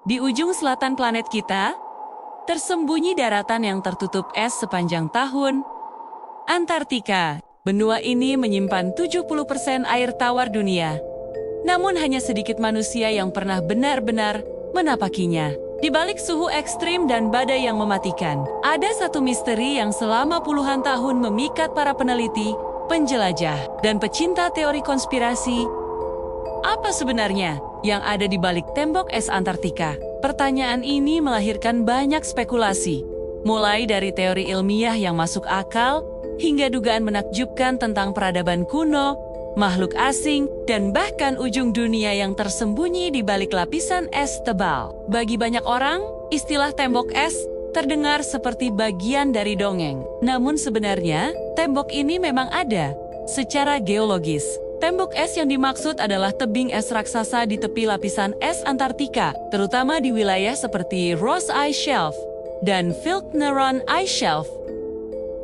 Di ujung selatan planet kita, tersembunyi daratan yang tertutup es sepanjang tahun. Antartika, benua ini menyimpan 70% air tawar dunia. Namun hanya sedikit manusia yang pernah benar-benar menapakinya. Di balik suhu ekstrim dan badai yang mematikan, ada satu misteri yang selama puluhan tahun memikat para peneliti, penjelajah, dan pecinta teori konspirasi. Apa sebenarnya yang ada di balik tembok es Antartika? Pertanyaan ini melahirkan banyak spekulasi, mulai dari teori ilmiah yang masuk akal, hingga dugaan menakjubkan tentang peradaban kuno, makhluk asing, dan bahkan ujung dunia yang tersembunyi di balik lapisan es tebal. Bagi banyak orang, istilah tembok es terdengar seperti bagian dari dongeng. Namun sebenarnya, tembok ini memang ada secara geologis. Tembok es yang dimaksud adalah tebing es raksasa di tepi lapisan es Antartika, terutama di wilayah seperti Ross Ice Shelf dan Filchneron Ice Shelf.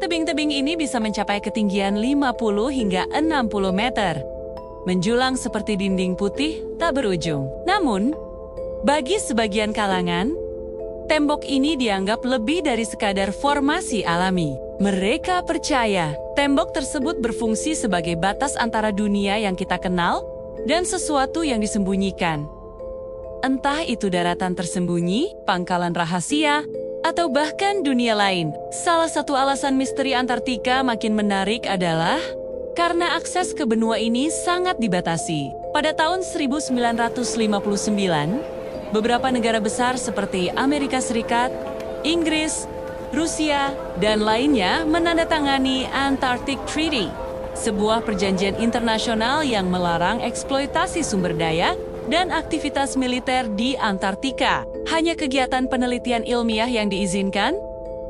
Tebing-tebing ini bisa mencapai ketinggian 50 hingga 60 meter, menjulang seperti dinding putih tak berujung. Namun, bagi sebagian kalangan, tembok ini dianggap lebih dari sekadar formasi alami. Mereka percaya tembok tersebut berfungsi sebagai batas antara dunia yang kita kenal dan sesuatu yang disembunyikan. Entah itu daratan tersembunyi, pangkalan rahasia, atau bahkan dunia lain. Salah satu alasan misteri Antartika makin menarik adalah karena akses ke benua ini sangat dibatasi. Pada tahun 1959, beberapa negara besar seperti Amerika Serikat, Inggris, Rusia, dan lainnya menandatangani Antarctic Treaty, sebuah perjanjian internasional yang melarang eksploitasi sumber daya dan aktivitas militer di Antartika. Hanya kegiatan penelitian ilmiah yang diizinkan,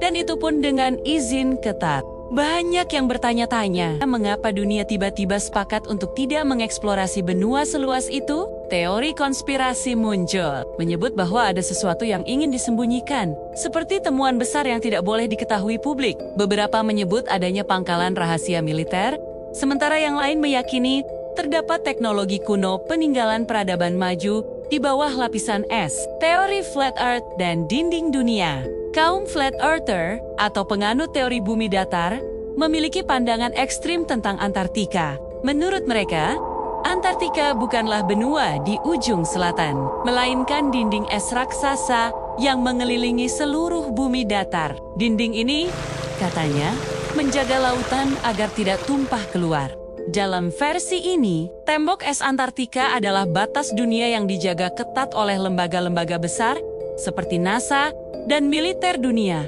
dan itu pun dengan izin ketat. Banyak yang bertanya-tanya, mengapa dunia tiba-tiba sepakat untuk tidak mengeksplorasi benua seluas itu? Teori konspirasi muncul, menyebut bahwa ada sesuatu yang ingin disembunyikan, seperti temuan besar yang tidak boleh diketahui publik. Beberapa menyebut adanya pangkalan rahasia militer, sementara yang lain meyakini terdapat teknologi kuno peninggalan peradaban maju di bawah lapisan es. Teori flat earth dan dinding dunia. Kaum flat earther atau penganut teori bumi datar memiliki pandangan ekstrim tentang Antartika. Menurut mereka, Antartika bukanlah benua di ujung selatan, melainkan dinding es raksasa yang mengelilingi seluruh bumi datar. Dinding ini, katanya, menjaga lautan agar tidak tumpah keluar. Dalam versi ini, tembok es Antartika adalah batas dunia yang dijaga ketat oleh lembaga-lembaga besar seperti NASA dan militer dunia,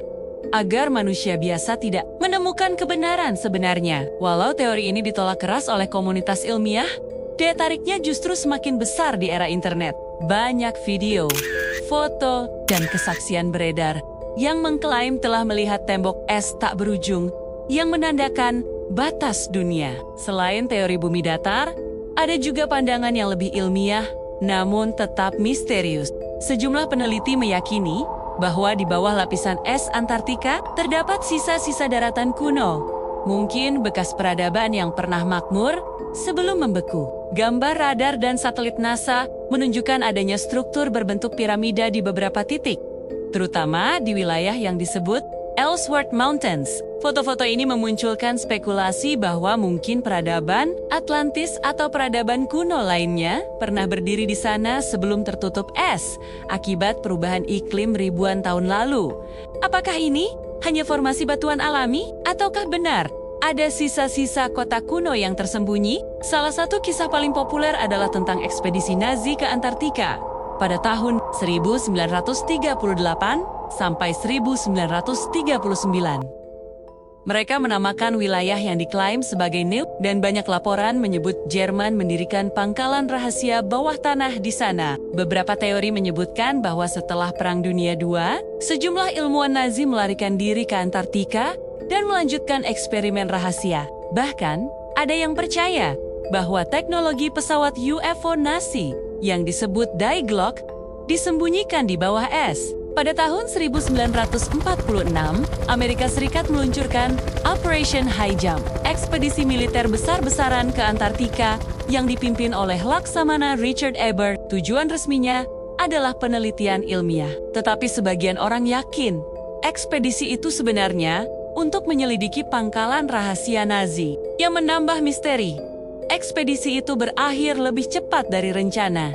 agar manusia biasa tidak menemukan kebenaran sebenarnya. Walau teori ini ditolak keras oleh komunitas ilmiah, daya tariknya justru semakin besar di era internet. Banyak video, foto, dan kesaksian beredar yang mengklaim telah melihat tembok es tak berujung yang menandakan batas dunia. Selain teori bumi datar, ada juga pandangan yang lebih ilmiah, namun tetap misterius. Sejumlah peneliti meyakini bahwa di bawah lapisan es Antartika terdapat sisa-sisa daratan kuno, mungkin bekas peradaban yang pernah makmur sebelum membeku. Gambar radar dan satelit NASA menunjukkan adanya struktur berbentuk piramida di beberapa titik, terutama di wilayah yang disebut Ellsworth Mountains. Foto-foto ini memunculkan spekulasi bahwa mungkin peradaban Atlantis atau peradaban kuno lainnya pernah berdiri di sana sebelum tertutup es akibat perubahan iklim ribuan tahun lalu. Apakah ini hanya formasi batuan alami ataukah benar ada sisa-sisa kota kuno yang tersembunyi? Salah satu kisah paling populer adalah tentang ekspedisi Nazi ke Antartika pada tahun 1938 sampai 1939. Mereka menamakan wilayah yang diklaim sebagai Nil, dan banyak laporan menyebut Jerman mendirikan pangkalan rahasia bawah tanah di sana. Beberapa teori menyebutkan bahwa setelah Perang Dunia II, sejumlah ilmuwan Nazi melarikan diri ke Antartika dan melanjutkan eksperimen rahasia. Bahkan, ada yang percaya bahwa teknologi pesawat UFO Nazi yang disebut Die Glocke disembunyikan di bawah es. Pada tahun 1946, Amerika Serikat meluncurkan Operation High Jump, ekspedisi militer besar-besaran ke Antartika yang dipimpin oleh Laksamana Richard Eber. Tujuan resminya adalah penelitian ilmiah. Tetapi sebagian orang yakin, ekspedisi itu sebenarnya untuk menyelidiki pangkalan rahasia Nazi. Yang menambah misteri, ekspedisi itu berakhir lebih cepat dari rencana.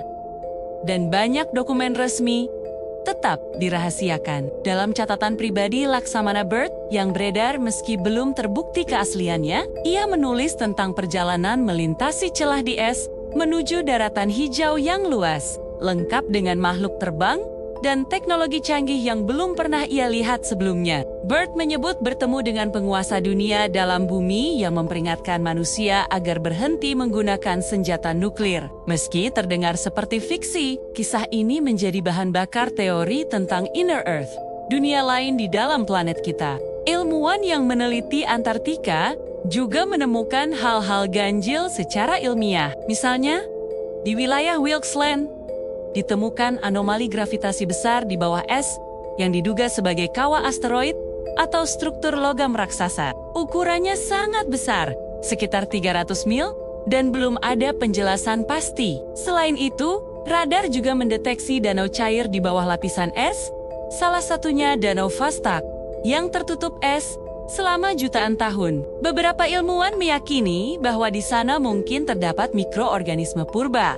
Dan banyak dokumen resmi tetap dirahasiakan. Dalam catatan pribadi Laksamana Bird yang beredar meski belum terbukti keasliannya, ia menulis tentang perjalanan melintasi celah di es menuju daratan hijau yang luas, lengkap dengan makhluk terbang dan teknologi canggih yang belum pernah ia lihat sebelumnya. Bird menyebut bertemu dengan penguasa dunia dalam bumi yang memperingatkan manusia agar berhenti menggunakan senjata nuklir. Meski terdengar seperti fiksi, kisah ini menjadi bahan bakar teori tentang Inner Earth, dunia lain di dalam planet kita. Ilmuwan yang meneliti Antartika juga menemukan hal-hal ganjil secara ilmiah. Misalnya, di wilayah Wilkes Land, ditemukan anomali gravitasi besar di bawah es yang diduga sebagai kawah asteroid atau struktur logam raksasa. Ukurannya sangat besar, sekitar 300 mil, dan belum ada penjelasan pasti. Selain itu, radar juga mendeteksi danau cair di bawah lapisan es, salah satunya Danau Vostok, yang tertutup es selama jutaan tahun. Beberapa ilmuwan meyakini bahwa di sana mungkin terdapat mikroorganisme purba,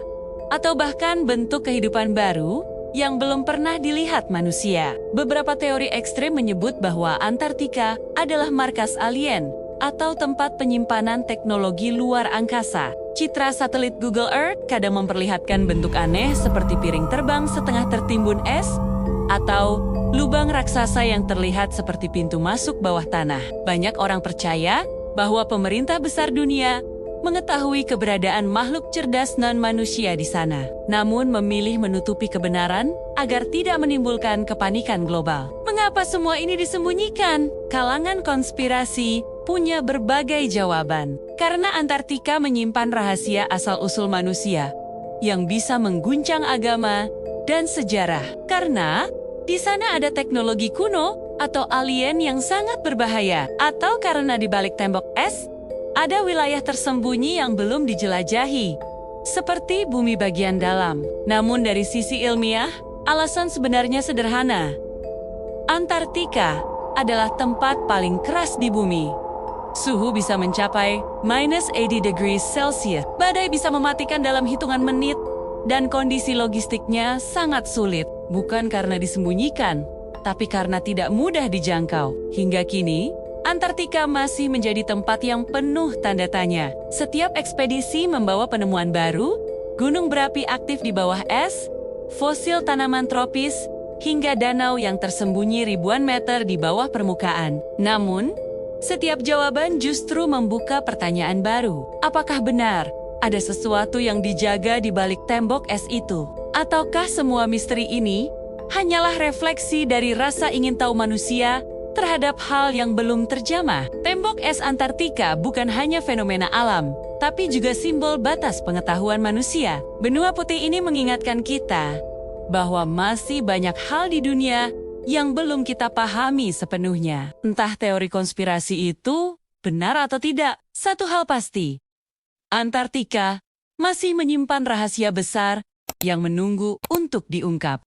atau bahkan bentuk kehidupan baru yang belum pernah dilihat manusia. Beberapa teori ekstrem menyebut bahwa Antartika adalah markas alien atau tempat penyimpanan teknologi luar angkasa. Citra satelit Google Earth kadang memperlihatkan bentuk aneh seperti piring terbang setengah tertimbun es atau lubang raksasa yang terlihat seperti pintu masuk bawah tanah. Banyak orang percaya bahwa pemerintah besar dunia mengetahui keberadaan makhluk cerdas non-manusia di sana, namun memilih menutupi kebenaran agar tidak menimbulkan kepanikan global. Mengapa semua ini disembunyikan? Kalangan konspirasi punya berbagai jawaban. Karena Antartika menyimpan rahasia asal-usul manusia yang bisa mengguncang agama dan sejarah. Karena di sana ada teknologi kuno atau alien yang sangat berbahaya. Atau karena di balik tembok es ada wilayah tersembunyi yang belum dijelajahi, seperti bumi bagian dalam. Namun dari sisi ilmiah, alasan sebenarnya sederhana. Antartika adalah tempat paling keras di bumi. Suhu bisa mencapai -80°C. Badai bisa mematikan dalam hitungan menit, dan kondisi logistiknya sangat sulit. Bukan karena disembunyikan, tapi karena tidak mudah dijangkau. Hingga kini, Antartika masih menjadi tempat yang penuh tanda tanya. Setiap ekspedisi membawa penemuan baru, gunung berapi aktif di bawah es, fosil tanaman tropis, hingga danau yang tersembunyi ribuan meter di bawah permukaan. Namun, setiap jawaban justru membuka pertanyaan baru. Apakah benar ada sesuatu yang dijaga di balik tembok es itu? Ataukah semua misteri ini hanyalah refleksi dari rasa ingin tahu manusia terhadap hal yang belum terjamah? Tembok es Antartika bukan hanya fenomena alam, tapi juga simbol batas pengetahuan manusia. Benua putih ini mengingatkan kita bahwa masih banyak hal di dunia yang belum kita pahami sepenuhnya. Entah teori konspirasi itu benar atau tidak, satu hal pasti, Antartika masih menyimpan rahasia besar yang menunggu untuk diungkap.